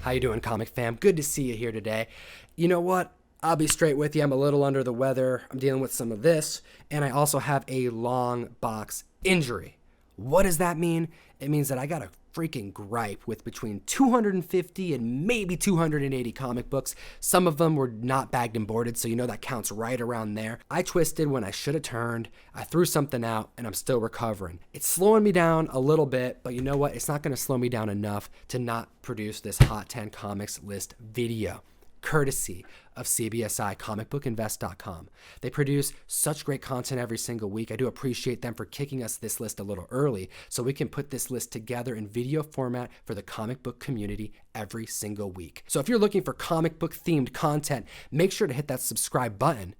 How you doing, comic fam? Good to see you here today. You know what? I'll be straight with you. I'm a little under the weather. I'm dealing with some of this, and I also have a long box injury. What does that mean? It means that I got a freaking gripe with between 250 and maybe 280 comic books. Some of them were not bagged and boarded, so you know that counts right around there. I twisted when I should have turned. I threw something out, and I'm still recovering. It's slowing me down a little bit, but you know what? It's not going to slow me down enough to not produce this Hot 10 Comics list video, courtesy of CBSI comicbookinvest.com. They produce such great content every single week. I do appreciate them for kicking us this list a little early so we can put this list together in video format for the comic book community every single week. So if you're looking for comic book themed content, make sure to hit that subscribe button.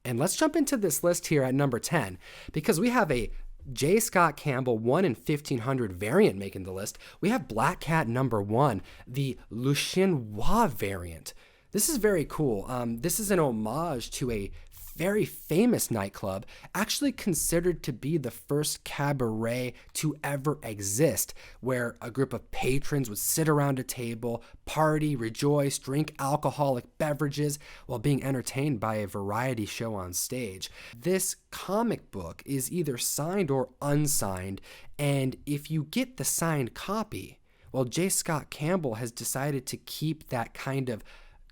And let's jump into this list here at number 10, because we have a J. Scott Campbell 1 in 1500 variant making the list. We have Black Cat number 1, the Le Chinois variant. This is very cool. This is an homage to a very famous nightclub, actually considered to be the first cabaret to ever exist, where a group of patrons would sit around a table, party, rejoice, drink alcoholic beverages while being entertained by a variety show on stage. This comic book is either signed or unsigned, and if you get the signed copy, well, J. Scott Campbell has decided to keep that kind of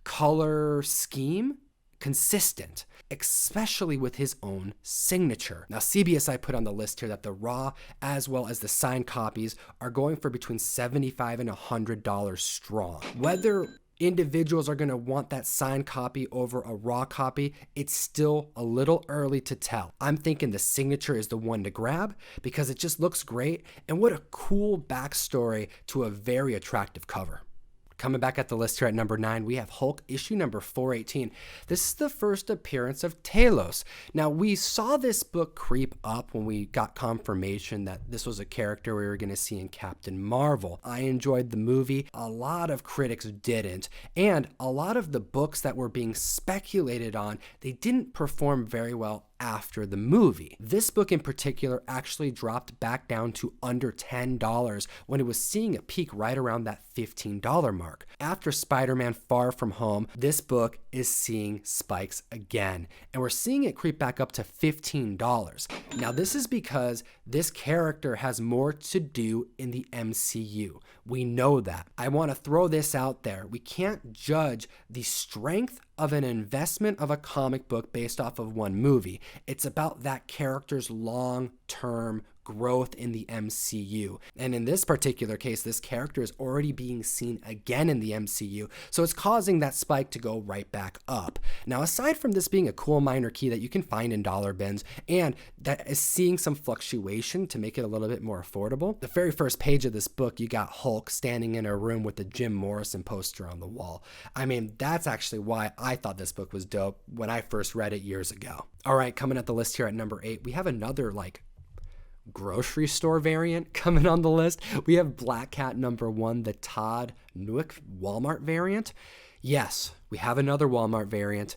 color scheme consistent, especially with his own signature. Now, CBSI put on the list here that the raw as well as the signed copies are going for between $75 and $100 strong. Whether individuals are going to want that signed copy over a raw copy, it's still a little early to tell. I'm thinking the signature is the one to grab because it just looks great, and what a cool backstory to a very attractive cover. Coming back at the list here at number 9, we have Hulk issue number 418. This is the first appearance of Talos. Now, we saw this book creep up when we got confirmation that this was a character we were going to see in Captain Marvel. I enjoyed the movie. A lot of critics didn't. And a lot of the books that were being speculated on, they didn't perform very well after the movie. This book in particular actually dropped back down to under $10 when it was seeing a peak right around that $15 mark. After Spider-Man Far From Home, this book is seeing spikes again, and we're seeing it creep back up to $15. Now, this is because this character has more to do in the MCU. We know that. I want to throw this out there. We can't judge the strength of an investment of a comic book based off of one movie. It's about that character's long-term growth in the MCU. And in this particular case, this character is already being seen again in the MCU, so it's causing that spike to go right back up. Now, aside from this being a cool minor key that you can find in dollar bins, and that is seeing some fluctuation to make it a little bit more affordable, the very first page of this book, you got Hulk standing in a room with the Jim Morrison poster on the wall. I mean, that's actually why I thought this book was dope when I first read it years ago. All right, coming at the list here at number 8, we have another grocery store variant coming on the list. We have Black Cat number 1, the Todd Newick Walmart variant. Yes, we have another Walmart variant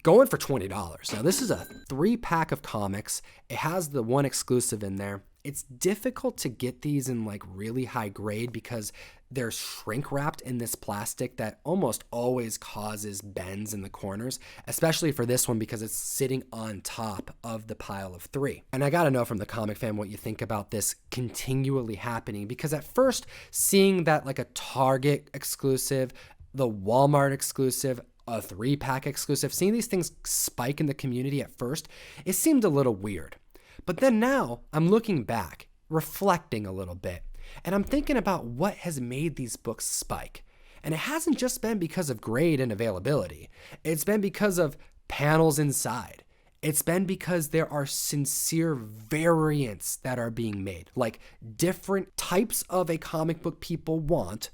going for $20. Now, this is a 3-pack of comics. It has the one exclusive in there. It's difficult to get these in really high grade because they're shrink wrapped in this plastic that almost always causes bends in the corners, especially for this one because it's sitting on top of the pile of 3. And I gotta know from the comic fan what you think about this continually happening, because at first seeing that a Target exclusive, the Walmart exclusive, a 3-pack exclusive, seeing these things spike in the community at first, it seemed a little weird. But then now I'm looking back, reflecting a little bit, and I'm thinking about what has made these books spike. And it hasn't just been because of grade and availability. It's been because of panels inside. It's been because there are sincere variants that are being made, different types of a comic book people want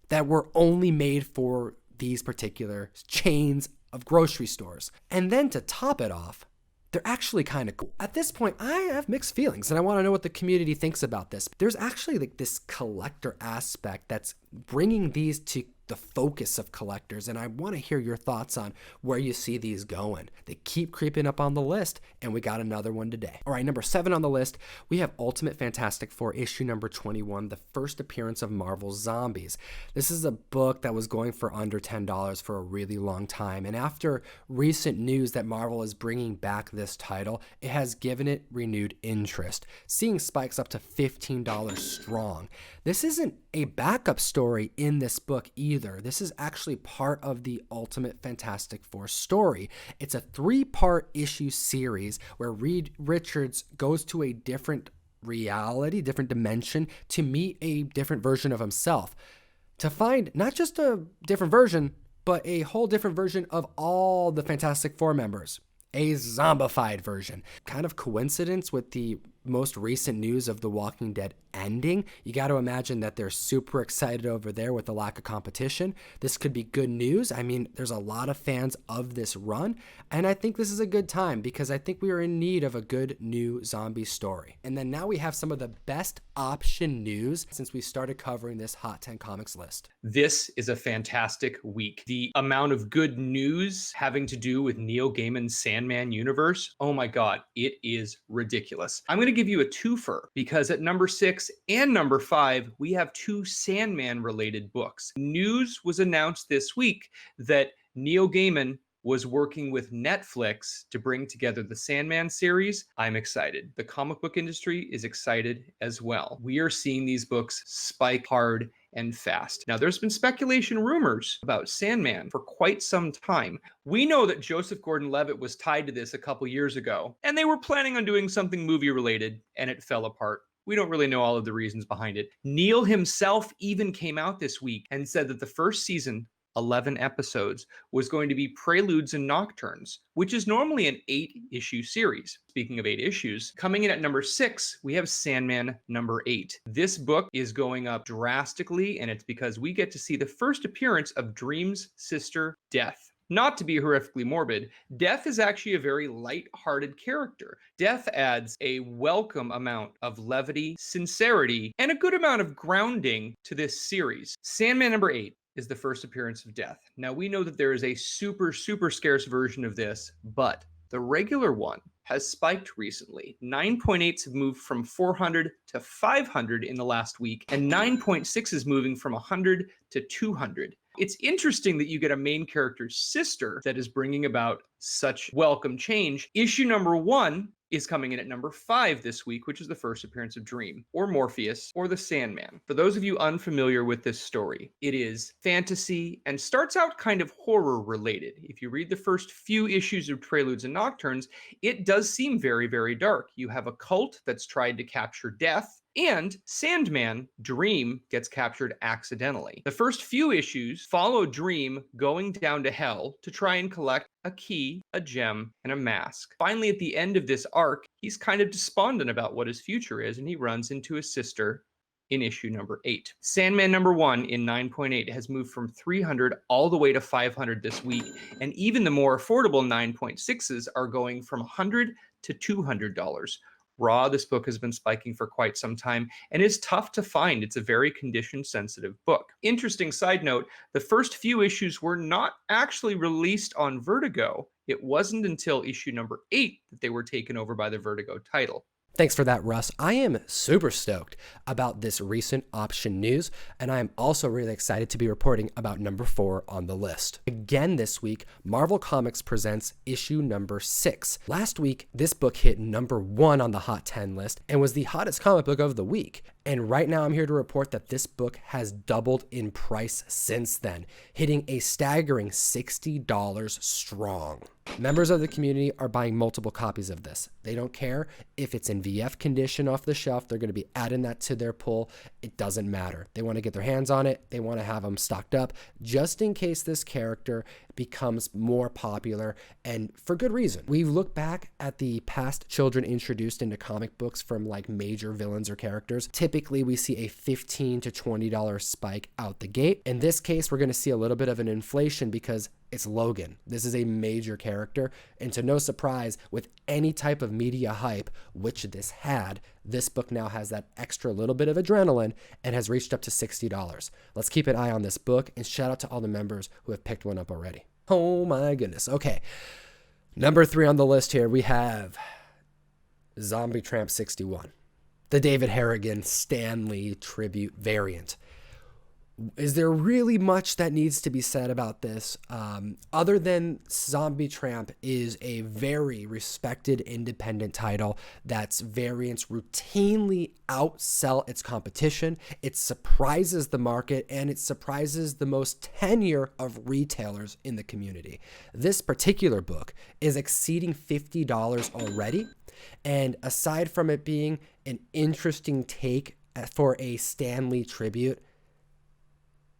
that were only made for these particular chains of grocery stores. And then to top it off, they're actually kind of cool. At this point, I have mixed feelings, and I want to know what the community thinks about this. There's actually this collector aspect that's bringing these to the focus of collectors, and I want to hear your thoughts on where you see these going. They keep creeping up on the list, and we got another one today. All right, number 7 on the list, we have Ultimate Fantastic Four, issue number 21, the first appearance of Marvel's Zombies. This is a book that was going for under $10 for a really long time, and after recent news that Marvel is bringing back this title, it has given it renewed interest, seeing spikes up to $15 strong. This isn't a backup story in this book either. This is actually part of the Ultimate Fantastic Four story. It's a 3-part issue series where Reed Richards goes to a different reality, different dimension to meet a different version of himself, to find not just a different version, but a whole different version of all the Fantastic Four members. A zombified version. Kind of coincidence with the most recent news of The Walking Dead ending. You got to imagine that they're super excited over there with the lack of competition. This could be good news. I mean, there's a lot of fans of this run, and I think this is a good time because I think we are in need of a good new zombie story. And then now we have some of the best option news since we started covering this Hot 10 Comics list. This is a fantastic week. The amount of good news having to do with Neil Gaiman's Sandman universe, oh my God, it is ridiculous. I'm going to give you a twofer because at number 6 and number 5, we have 2 Sandman related books. News was announced this week that Neil Gaiman was working with Netflix to bring together the Sandman series. I'm excited. The comic book industry is excited as well. We are seeing these books spike hard and fast. Now, there's been speculation rumors about Sandman for quite some time. We know that Joseph Gordon-Levitt was tied to this a couple years ago, and they were planning on doing something movie related, and it fell apart. We don't really know all of the reasons behind it. Neil himself even came out this week and said that the first season, 11 episodes, was going to be Preludes and Nocturnes, which is normally an 8-issue series. Speaking of 8 issues, coming in at number 6, we have Sandman number 8. This book is going up drastically, and it's because we get to see the first appearance of Dream's sister, Death. Not to be horrifically morbid, Death is actually a very light-hearted character. Death adds a welcome amount of levity, sincerity, and a good amount of grounding to this series. Sandman number 8 is the first appearance of Death. Now, we know that there is a super scarce version of this, but the regular one has spiked recently. 9.8s have moved from 400 to 500 in the last week, and 9.6 is moving from 100 to 200. It's interesting that you get a main character's sister that is bringing about such welcome change. Issue number 1 is coming in at number 5 this week, which is the first appearance of Dream, or Morpheus, or the Sandman. For those of you unfamiliar with this story, it is fantasy and starts out kind of horror related. If you read the first few issues of Preludes and Nocturnes, it does seem very, very dark. You have a cult that's tried to capture Death, and Sandman, Dream, gets captured accidentally. The first few issues follow Dream going down to hell to try and collect a key, a gem, and a mask. Finally, at the end of this arc, he's kind of despondent about what his future is, and he runs into his sister in issue number 8. Sandman number 1 in 9.8 has moved from 300 all the way to 500 this week, and even the more affordable 9.6s are going from $100 to $200. Raw, this book has been spiking for quite some time and is tough to find. It's a very condition-sensitive book. Interesting side note, the first few issues were not actually released on Vertigo. It wasn't until issue number 8 that they were taken over by the Vertigo title. Thanks for that, Russ. I am super stoked about this recent option news, and I am also really excited to be reporting about number 4 on the list. Again this week, Marvel Comics presents issue number 6. Last week, this book hit number 1 on the Hot 10 list and was the hottest comic book of the week. And right now I'm here to report that this book has doubled in price since then, hitting a staggering $60 strong. Members of the community are buying multiple copies of this. They don't care if it's in VF condition off the shelf. They're going to be adding that to their pull. It doesn't matter. They want to get their hands on it. They want to have them stocked up just in case this character becomes more popular, and for good reason. We've looked back at the past children introduced into comic books from like major villains or characters. Typically we see a $15 to $20 spike out the gate. In this case, we're going to see a little bit of an inflation because It's Logan. This is a major character, and to no surprise, with any type of media hype, which this had, this book now has that extra little bit of adrenaline and has reached up to $60. Let's keep an eye on this book, and shout out to all the members who have picked one up already. Oh my goodness. Okay. Number 3 on the list here, we have Zombie Tramp 61, the David Harrigan Stan Lee tribute variant. Is there really much that needs to be said about this? Other than Zombie Tramp is a very respected independent title that's variants routinely outsell its competition. It surprises the market, and it surprises the most tenure of retailers in the community. This particular book is exceeding $50 already. And aside from it being an interesting take for a Stan Lee tribute,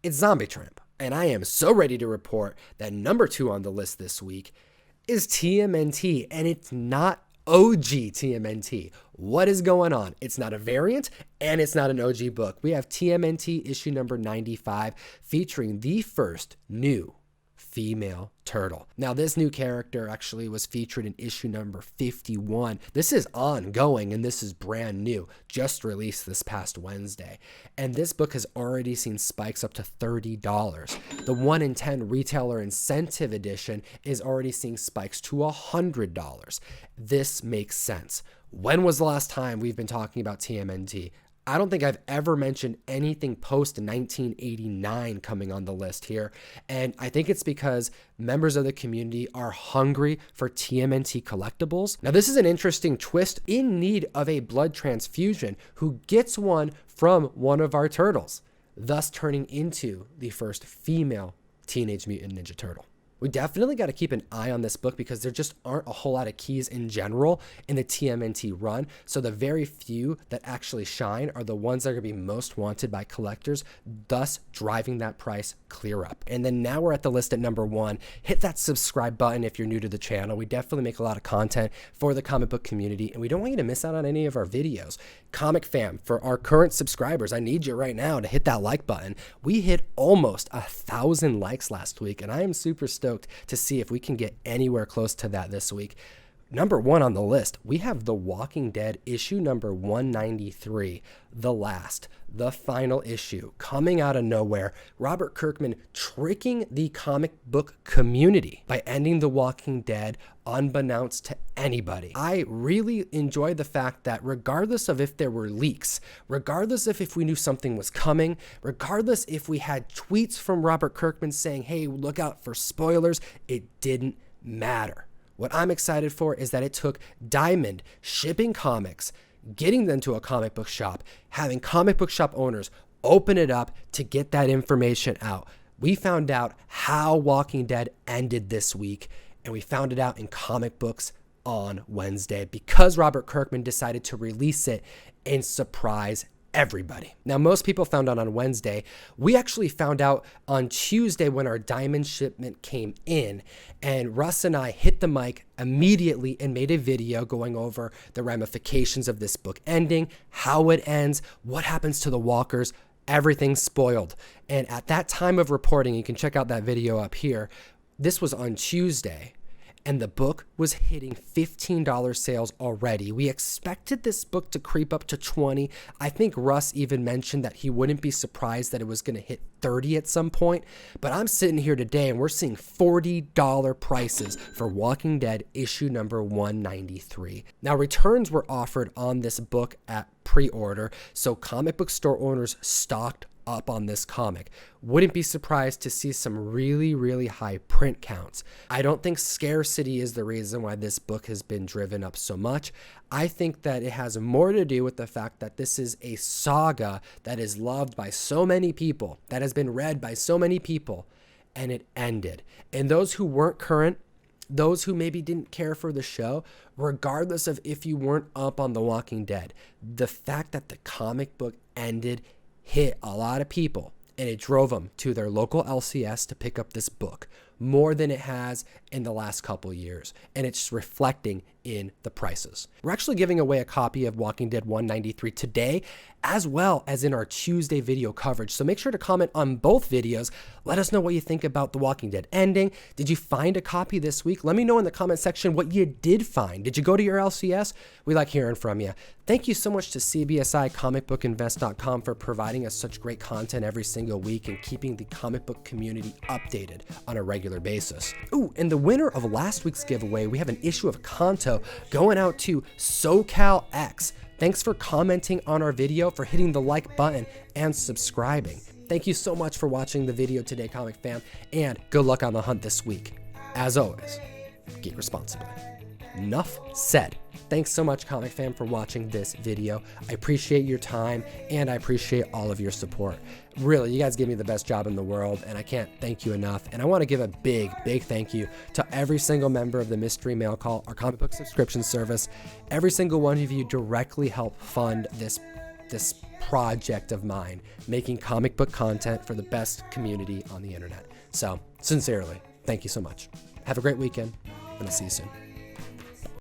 it's Zombie Tramp, and I am so ready to report that number 2 on the list this week is TMNT, and it's not OG TMNT. What is going on? It's not a variant, and it's not an OG book. We have TMNT issue number 95, featuring the first new female turtle. Now, this new character actually was featured in issue number 51. This is ongoing, and this is brand new, just released this past Wednesday. And this book has already seen spikes up to $30. The 1 in 10 retailer incentive edition is already seeing spikes to $100. This makes sense. When was the last time we've been talking about TMNT? I don't think I've ever mentioned anything post 1989 coming on the list here. And I think it's because members of the community are hungry for TMNT collectibles. Now, this is an interesting twist: in need of a blood transfusion, who gets one from one of our turtles, thus turning into the first female Teenage Mutant Ninja Turtle. We definitely got to keep an eye on this book because there just aren't a whole lot of keys in general in the TMNT run. So the very few that actually shine are the ones that are going to be most wanted by collectors, thus driving that price clear up. And then now we're at the list at number 1. Hit that subscribe button if you're new to the channel. We definitely make a lot of content for the comic book community, and we don't want you to miss out on any of our videos. Comic fam, for our current subscribers, I need you right now to hit that like button. We hit almost 1,000 likes last week, and I am super stoked to see if we can get anywhere close to that this week. Number 1 on the list, we have The Walking Dead issue number 193, the final issue, coming out of nowhere. Robert Kirkman tricking the comic book community by ending The Walking Dead unbeknownst to anybody. I really enjoy the fact that regardless of if there were leaks, regardless of if we knew something was coming, regardless if we had tweets from Robert Kirkman saying, hey, look out for spoilers, it didn't matter. What I'm excited for is that it took Diamond shipping comics, getting them to a comic book shop, having comic book shop owners open it up to get that information out. We found out how Walking Dead ended this week, and we found it out in comic books on Wednesday because Robert Kirkman decided to release it and surprise everybody. Now, most people found out on Wednesday. We actually found out on Tuesday when our Diamond shipment came in, and Russ and I hit the mic immediately and made a video going over the ramifications of this book ending, how it ends, what happens to the walkers. Everything's spoiled. And at that time of reporting, you can check out that video up here. This was on Tuesday, and the book was hitting $15 sales already. We expected this book to creep up to $20. I think Russ even mentioned that he wouldn't be surprised that it was going to hit $30 at some point. But I'm sitting here today and we're seeing $40 prices for Walking Dead issue number 193. Now, returns were offered on this book at pre-order, so comic book store owners stocked up on this comic. Wouldn't be surprised to see some really, really high print counts. I don't think scarcity is the reason why this book has been driven up so much. I think that it has more to do with the fact that this is a saga that is loved by so many people, that has been read by so many people, and it ended. And those who weren't current, those who maybe didn't care for the show, regardless of if you weren't up on The Walking Dead, the fact that the comic book ended hit a lot of people, and it drove them to their local LCS to pick up this book more than it has in the last couple years. And it's reflecting in the prices. We're actually giving away a copy of Walking Dead 193 today, as well as in our Tuesday video coverage. So make sure to comment on both videos. Let us know what you think about The Walking Dead ending. Did you find a copy this week? Let me know in the comment section what you did find. Did you go to your LCS? We like hearing from you. Thank you so much to CBSI comicbookinvest.com for providing us such great content every single week and keeping the comic book community updated on a regular basis. Ooh, and the winner of last week's giveaway, we have an issue of Kanto going out to SoCal X. Thanks for commenting on our video, for hitting the like button, and subscribing. Thank you so much for watching the video today, comic fam, and good luck on the hunt this week. As always, geek responsibly. Enough said. Thanks so much, comic fam, for watching this video. I appreciate your time, and I appreciate all of your support. Really, you guys give me the best job in the world, and I can't thank you enough. And I want to give a big, big thank you to every single member of the Mystery Mail Call, our comic book subscription service. Every single one of you directly help fund this project of mine, making comic book content for the best community on the internet. So, sincerely, thank you so much. Have a great weekend, and I'll see you soon.